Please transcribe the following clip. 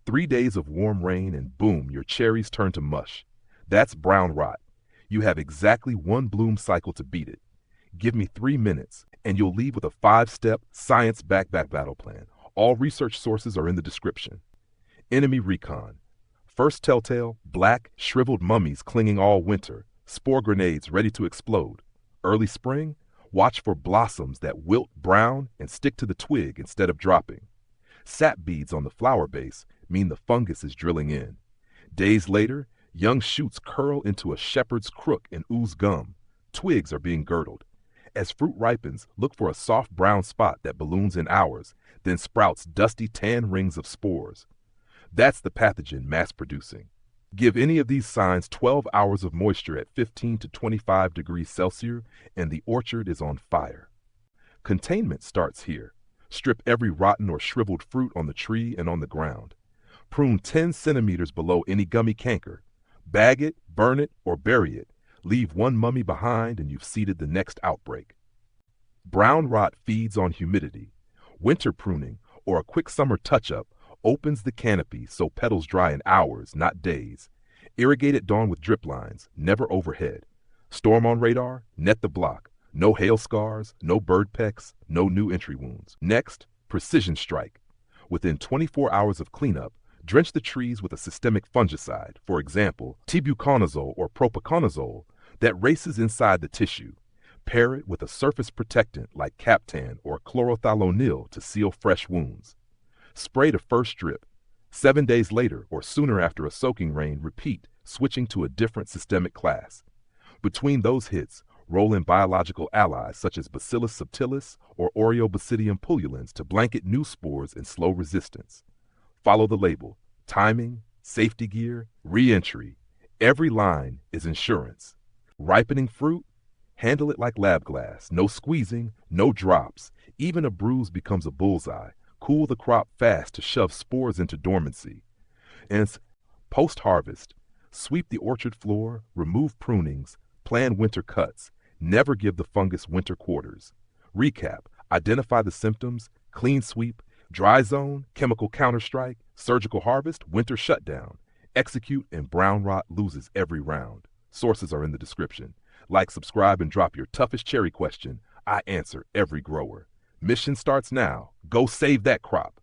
3 days of warm rain and boom, your cherries turn to mush. That's brown rot. You have exactly one bloom cycle to beat it. Give me 3 minutes, and you'll leave with a 5-step, science-backed battle plan. All research sources are in the description. Enemy recon. First telltale, black, shriveled mummies clinging all winter, spore grenades ready to explode. Early spring, watch for blossoms that wilt brown and stick to the twig instead of dropping. Sap beads on the flower base mean the fungus is drilling in. Days later, young shoots curl into a shepherd's crook and ooze gum. Twigs are being girdled. As fruit ripens, look for a soft brown spot that balloons in hours, then sprouts dusty tan rings of spores. That's the pathogen mass producing. Give any of these signs 12 hours of moisture at 15 to 25 degrees Celsius, and the orchard is on fire. Containment starts here. Strip every rotten or shriveled fruit on the tree and on the ground. Prune 10 centimeters below any gummy canker. Bag it, burn it, or bury it. Leave one mummy behind and you've seeded the next outbreak. Brown rot feeds on humidity. Winter pruning, or a quick summer touch-up, opens the canopy so petals dry in hours, not days. Irrigate at dawn with drip lines, never overhead. Storm on radar, net the block. No hail scars, no bird pecks, no new entry wounds. Next, precision strike. Within 24 hours of cleanup, drench the trees with a systemic fungicide, for example, tebuconazole or propiconazole, that races inside the tissue. Pair it with a surface protectant like Captan or chlorothalonil to seal fresh wounds. Spray the first drip. 7 days later or sooner after a soaking rain, repeat, switching to a different systemic class. Between those hits, roll in biological allies such as Bacillus subtilis or Oreobasidium pullulans to blanket new spores and slow resistance. Follow the label. Timing, safety gear, re-entry. Every line is insurance. Ripening fruit? Handle it like lab glass. No squeezing, no drops. Even a bruise becomes a bullseye. Cool the crop fast to shove spores into dormancy. And post-harvest, sweep the orchard floor, remove prunings, plan winter cuts. Never give the fungus winter quarters. Recap: identify the symptoms, clean sweep, dry zone, chemical counterstrike, surgical harvest, winter shutdown. Execute, and brown rot loses every round. Sources are in the description. Like, subscribe, and drop your toughest cherry question. I answer every grower. Mission starts now. Go save that crop.